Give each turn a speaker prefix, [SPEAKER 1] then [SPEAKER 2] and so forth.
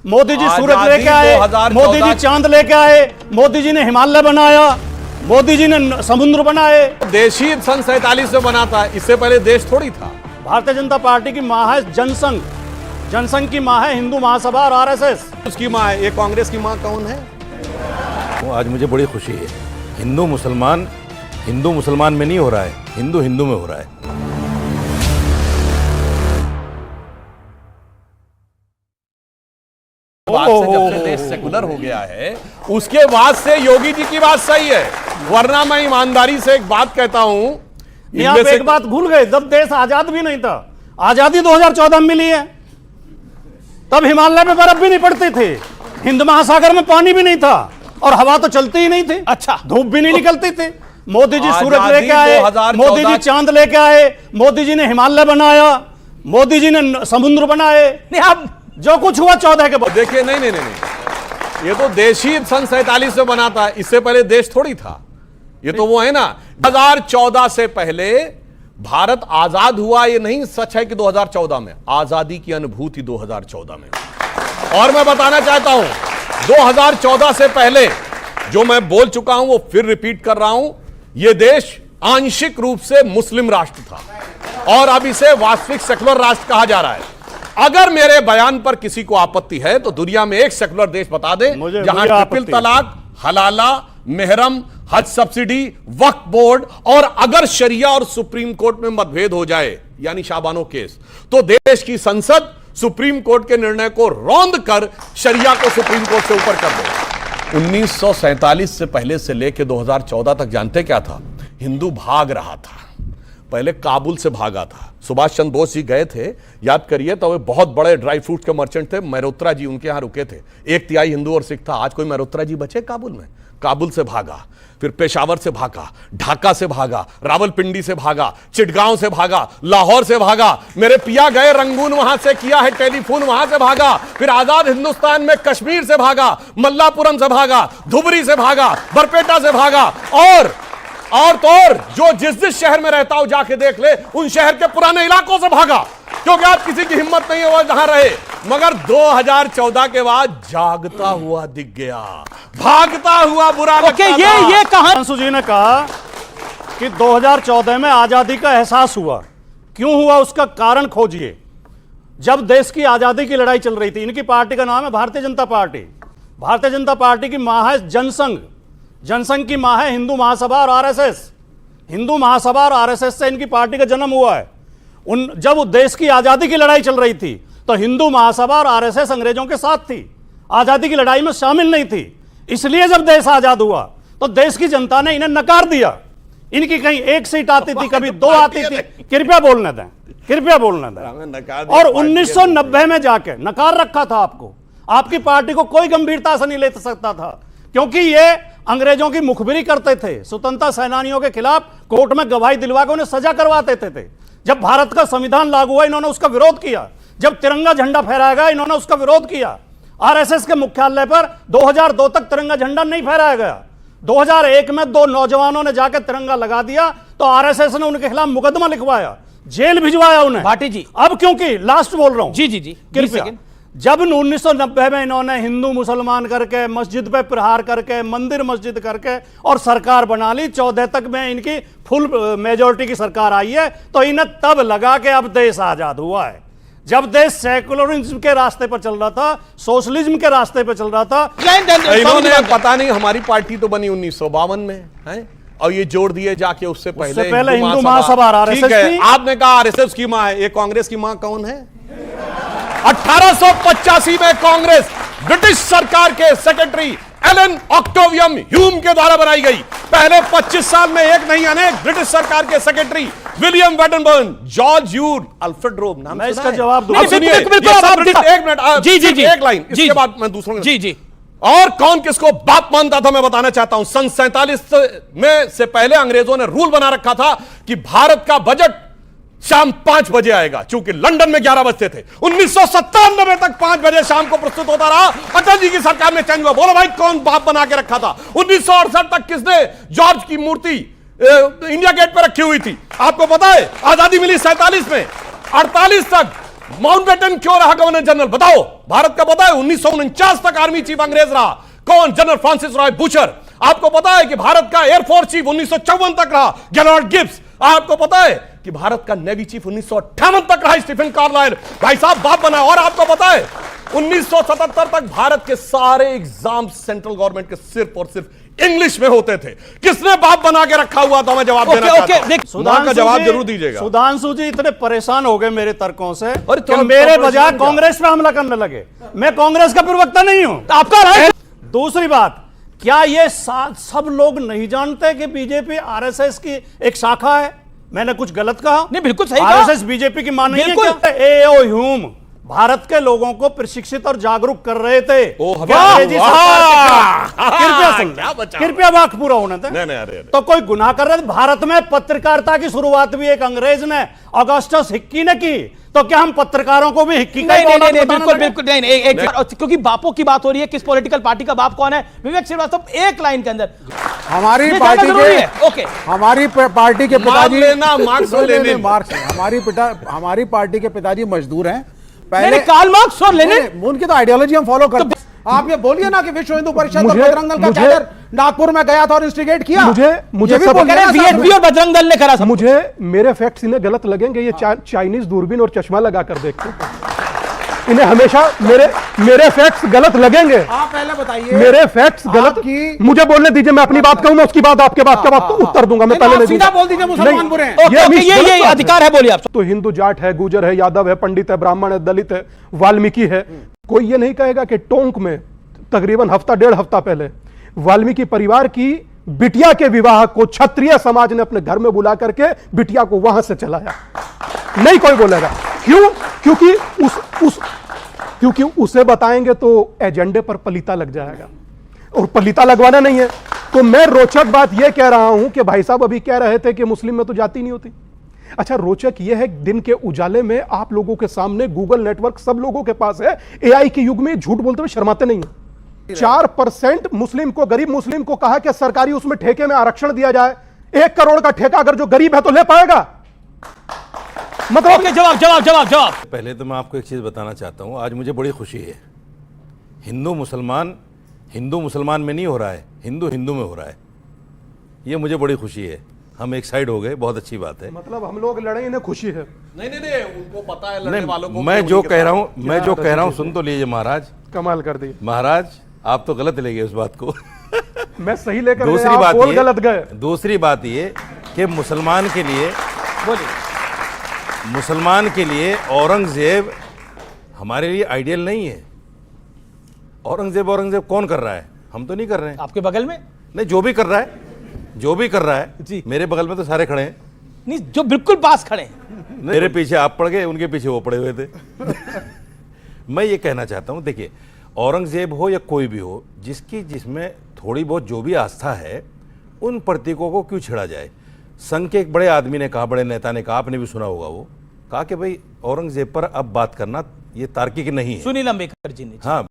[SPEAKER 1] मोदी जी सूरज लेके आए, मोदी जी चांद लेके आए, मोदी जी ने हिमालय बनाया, मोदी जी ने समुद्र बनाए।
[SPEAKER 2] देश ही सन 47 में बना था, इससे पहले देश थोड़ी था।
[SPEAKER 1] भारतीय जनता पार्टी की मां है जनसंघ, जनसंघ की मां है हिंदू महासभा और आरएसएस।
[SPEAKER 2] उसकी मां है, ये कांग्रेस की मां कौन है?
[SPEAKER 3] आज मुझे बड़ी खुशी है। हिंदू मुसलमान में नहीं हो रहा है, हिंदू हिंदू में हो रहा है।
[SPEAKER 2] बाद से जब से देश सेकुलर हो गया है, उसके बाद से योगी जी की बात सही है, वरना मैं ईमानदारी से एक बात कहता हूं।
[SPEAKER 1] आप एक बात भूल गए, जब देश आजाद भी नहीं था, आजादी 2014 में मिली है, तब हिमालय में बर्फ भी नहीं पड़ती थी, हिंद महासागर में पानी भी नहीं था और हवा तो चलती ही नहीं थी।
[SPEAKER 2] अच्छा,
[SPEAKER 1] धूप भी नहीं निकलती थी। मोदी जी सूरज लेके आए, मोदी जी चांद लेके आए, मोदी जी ने हिमालय बनाया, मोदी जी ने समुद्र बनाए। अब जो कुछ हुआ 14 के बाद
[SPEAKER 2] देखिए, नहीं, ये तो देश ही सन 47 में बना था, इससे पहले देश थोड़ी था। ये तो वो है ना, 2014 से पहले भारत आजाद हुआ, ये नहीं सच है कि 2014 में आजादी की अनुभूति 2014 में। और मैं बताना चाहता हूं, 2014 से पहले जो मैं बोल चुका हूं वो फिर रिपीट कर रहा हूं, यह देश आंशिक रूप से मुस्लिम राष्ट्र था और अब इसे वास्तविक सेकुलर राष्ट्र कहा जा रहा है। अगर मेरे बयान पर किसी को आपत्ति है तो दुनिया में एक सेकुलर देश बता दे जहां ट्रिपल तलाक, हलाला, मेहरम, हज सब्सिडी, वक्फ बोर्ड और अगर शरिया और सुप्रीम कोर्ट में मतभेद हो जाए, यानी शाबानो केस, तो देश की संसद सुप्रीम कोर्ट के निर्णय को रौंद कर शरिया को सुप्रीम कोर्ट से ऊपर कर दे। 1947 से पहले से लेकर 2014 तक जानते क्या था? हिंदू भाग रहा था। पहले काबुल से भागा था। सुभाष चंद्र बोस जी गए थे, याद करिए, तो वे बहुत बड़े ड्राई फ्रूट के मर्चेंट थे। मेहरोत्रा जी उनके यहां रुके थे। 1/3 हिंदू और सिख था। आज कोई मेहरोत्रा जी बचे काबुल में? काबुल से भागा, फिर पेशावर से भागा, ढाका से भागा, रावलपिंडी से भागा, चिटगांव से भागा, लाहौर से भागा, मेरे पिया गए रंगून, वहां से किया है टेलीफोन, वहां से भागा, फिर आजाद हिंदुस्तान में कश्मीर से भागा, मल्लापुरम से भागा, धुबरी से भागा, बरपेटा से भागा, और तो और जो जिस शहर में रहता हो जाके देख ले, उन शहर के पुराने इलाकों से भागा, क्योंकि आज किसी की हिम्मत नहीं है जहां रहे। मगर 2014 के बाद जागता हुआ दिख गया, भागता हुआ बुरा लगता था।
[SPEAKER 1] ये कहां अंशु जी ने कहा कि 2014 में आजादी का एहसास हुआ। क्यों हुआ, उसका कारण खोजिए। जब देश की आजादी की लड़ाई चल रही थी, इनकी पार्टी का नाम है भारतीय जनता पार्टी। भारतीय जनता पार्टी की मां है जनसंघ, जनसंघ की मां है हिंदू महासभा और आरएसएस। हिंदू महासभा और आरएसएस से इनकी पार्टी का जन्म हुआ है। जब देश की आजादी की लड़ाई चल रही थी तो हिंदू महासभा और आरएसएस अंग्रेजों के साथ थी, आजादी की लड़ाई में शामिल नहीं थी। इसलिए जब देश आजाद हुआ तो देश की जनता ने इन्हें नकार दिया। इनकी कहीं 1 सीट आती थी, कभी 2 आती थी। कृपया बोलने दें, कृपया बोलने दें। और 1990 में जाके नकार रखा था आपको। आपकी पार्टी को कोई गंभीरता से नहीं ले सकता था, क्योंकि ये अंग्रेजों की मुखबिरी करते थे, स्वतंत्रता सेनानियों के खिलाफ कोर्ट में गवाही दिलवा के उन्हें सजा करवाते थे। जब भारत का संविधान लागू हुआ, इन्होंने उसका विरोध किया। जब तिरंगा झंडा फहराया गया, इन्होंने उसका विरोध किया। आरएसएस के मुख्यालय पर 2002 तक तिरंगा झंडा नहीं फहराया गया। 2001 में 2 नौजवानों ने जाकर तिरंगा लगा दिया तो आरएसएस ने उनके खिलाफ मुकदमा लिखवाया, जेल भिजवाया उन्हें।
[SPEAKER 4] भाटी जी,
[SPEAKER 1] अब क्योंकि लास्ट बोल रहा हूं,
[SPEAKER 4] जी
[SPEAKER 1] कृपया, जब 1990 में इन्होंने हिंदू मुसलमान करके, मस्जिद पे प्रहार करके, मंदिर मस्जिद करके और सरकार बना ली, 14 तक में इनकी फुल मेजोरिटी की सरकार आई है, तो इन्हें तब लगा कि अब देश आजाद हुआ है। जब देश सेकुलरिज्म के रास्ते पर चल रहा था, सोशलिज्म के रास्ते पर चल रहा था।
[SPEAKER 2] इन्होंने पता नहीं, हमारी पार्टी तो बनी 1952 में है, और ये जोड़ दिए जाके उससे पहले
[SPEAKER 1] हिंदू महासभा आरएसएस थी।
[SPEAKER 2] आपने कहा आरएसएस की मां है, ये कांग्रेस की मां कौन है? 1885 में कांग्रेस ब्रिटिश सरकार के सेक्रेटरी एलन ऑक्टेवियम ह्यूम के द्वारा बनाई गई। पहले 25 साल में एक नहीं अनेक ब्रिटिश सरकार के secretary William Wedderburn, George Yule, Alfred Rome, नाम
[SPEAKER 1] मैं इसका जवाब दूंगा।
[SPEAKER 2] एक मिनट, एक लाइन, इसके बाद मैं दूसरों
[SPEAKER 4] जी
[SPEAKER 2] और कौन किसको बाप मानता था मैं बताना चाहता हूं। सन 47 में से पहले अंग्रेजों ने रूल बना रखा था कि भारत का बजट शाम 5 बजे आएगा, चूंकि लंदन में 11 बजते थे। 1997 तक 5 बजे शाम को प्रस्तुत होता रहा। अटल जी की सरकार में चेंज हुआ। बोलो भाई, कौन बाप बना के रखा था? 1968 तक किसने जॉर्ज की मूर्ति इंडिया गेट पर रखी हुई थी? आपको पता है, आजादी मिली 47 में, 48 तक माउंटबेटन क्यों रहा गवर्नर जनरल? बताओ, भारत का पता है 1949 तक आर्मी चीफ अंग्रेज रहा। कौन? General Francis Roy butcher. आपको पता है कि भारत का एयरफोर्स चीफ 1954 तक रहा, गेराल्ड गिब्स। आपको पता है कि भारत का नेवी चीफ 1958 तक रहा, स्टीफन कार्लाइल। भाई साहब बाप बना। और आपको पता है 1977 तक भारत के सारे एग्जाम सेंट्रल गवर्नमेंट के सिर्फ और सिर्फ इंग्लिश में होते थे। किसने बाप बना के रखा हुआ था? मैं जवाब देना चाहता हूं। मां का जवाब जरूर दीजिएगा।
[SPEAKER 1] सुधांशु जी इतने परेशान हो गए मेरे तर्कों से
[SPEAKER 2] अरे
[SPEAKER 1] कि मेरे बजाय कांग्रेस पे हमला करने लगे। मैं कांग्रेस का प्रवक्ता नहीं हूं, आपका राय। दूसरी बात, क्या ये सब लोग नहीं जानते कि बीजेपी आरएसएस की एक शाखा है? मैंने कुछ गलत कहा?
[SPEAKER 4] नहीं, बिल्कुल सही कहा।
[SPEAKER 1] आरएसएस बीजेपी की मान नहीं है क्या? एओ ह्यूम भारत के लोगों को प्रशिक्षित और जागरूक कर रहे थे। कृपया वाक्य पूरा होने दें। तो कोई गुनाह कर रहे थे? भारत में पत्रकारिता की शुरुआत भी एक अंग्रेज ने, ऑगस्टस हिक्की ने की। तो क्या हम पत्रकारों को भी हिक्की का
[SPEAKER 4] नहीं, बिल्कुल नहीं। क्योंकि बापों की बात हो रही है, किस पॉलिटिकल पार्टी का बाप कौन है? विवेक श्रीवास्तव एक लाइन के अंदर
[SPEAKER 5] हमारी पार्टी के पिताजी हमारी पार्टी के पिताजी मजदूर हैं।
[SPEAKER 4] पहले कार्ल मार्क्स और लेनिन,
[SPEAKER 5] उनकी तो आइडियोलॉजी हम फॉलो करते हैं। आप ये बोलिए ना कि विश्व हिंदू परिषद और बजरंग दल का कैडर नागपुर में गया था और इंस्टिगेट किया।
[SPEAKER 6] मुझे
[SPEAKER 4] सब बीएसपी और बजरंग दल ने करा।
[SPEAKER 6] मुझे मेरे फैक्ट्स इन्हें गलत लगेंगे। ये चाइनीज दूरबीन और चश्मा लगा कर देखते हैं। इन्हें हमेशा मेरे फैक्ट्स गलत लगेंगे।
[SPEAKER 5] आप पहले बताइए
[SPEAKER 6] मेरे फैक्ट्स गलत। मुझे बोलने दीजिए, मैं अपनी बात कहूं, मैं उसकी बात आपके बात का उत्तर दूंगा। मैं पहले
[SPEAKER 5] सीधा बोल दीजिए मुसलमान बुरे हैं।
[SPEAKER 4] ये अधिकार है, बोलिए आप।
[SPEAKER 6] तो हिंदू जाट है, गुजर है, यादव है, पंडित है, ब्राह्मण है, दलित है, वाल्मीकि है। कोई ये नहीं कहेगा कि टोंक में तकरीबन हफ्ता डेढ़ हफ्ता पहले वाल्मीकि परिवार की बिटिया के विवाह को क्षत्रिय समाज ने अपने घर में बुला करके बिटिया को वहां से चलाया। नहीं कोई बोलेगा। क्यों? क्योंकि उसे बताएंगे तो एजेंडे पर पलीता लग जाएगा, और पलीता लगवाना नहीं है। तो मैं रोचक बात यह कह रहा हूं कि भाई साहब अभी कह रहे थे कि मुस्लिम में तो जाति नहीं होती। अच्छा, रोचक यह है दिन के उजाले में आप लोगों के सामने गूगल नेटवर्क सब लोगों के पास है। एआई के युग में झूठ बोलते हुए शर्माते नहीं है। 4% मुस्लिम को, गरीब मुस्लिम को कहा कि सरकारी उसमें ठेके में आरक्षण दिया जाए। 1 करोड़ का ठेका अगर जो गरीब है तो ले पाएगा? मतलब
[SPEAKER 4] जवाब।
[SPEAKER 3] पहले तो मैं आपको एक चीज़ बताना चाहता हूँ। आज मुझे बड़ी खुशी है। हिंदू मुसलमान में नहीं हो रहा है, हिंदू में हो रहा है। ये मुझे बड़ी खुशी है। हम एक साइड हो गए, बहुत अच्छी बात है।
[SPEAKER 6] मतलब हम लोग लड़े, इन्हें खुशी है।
[SPEAKER 2] नहीं, उनको पता है लड़ने वालों को।
[SPEAKER 3] मैं जो कह रहा हूँ सुन तो लीजिए महाराज।
[SPEAKER 6] कमाल कर दी
[SPEAKER 3] महाराज, आप तो गलत ले गए उस बात को।
[SPEAKER 6] मैं सही लेकर
[SPEAKER 3] दूसरी
[SPEAKER 6] गए।
[SPEAKER 3] दूसरी बात ये कि मुसलमान के लिए औरंगजेब हमारे लिए आइडियल नहीं है। औरंगजेब कौन कर रहा है? हम तो नहीं कर रहे हैं।
[SPEAKER 4] आपके बगल में
[SPEAKER 3] नहीं, जो भी कर रहा है
[SPEAKER 4] जी,
[SPEAKER 3] मेरे बगल में तो सारे खड़े हैं।
[SPEAKER 4] नहीं, जो बिल्कुल पास खड़े हैं।
[SPEAKER 3] मेरे पीछे आप पड़ गए, उनके पीछे वो पड़े हुए थे। मैं ये कहना चाहता हूं, देखिए, औरंगजेब हो या कोई भी हो, जिसमें थोड़ी बहुत जो भी आस्था है, उन प्रतीकों को क्यों छेड़ा जाए? संघ के एक बड़े आदमी ने कहा, बड़े नेता ने कहा, आपने भी सुना होगा, वो कहा कि भाई औरंगजेब पर अब बात करना ये तार्किक नहीं है।
[SPEAKER 4] सुनील अंबेडकर जी ने।
[SPEAKER 3] हाँ,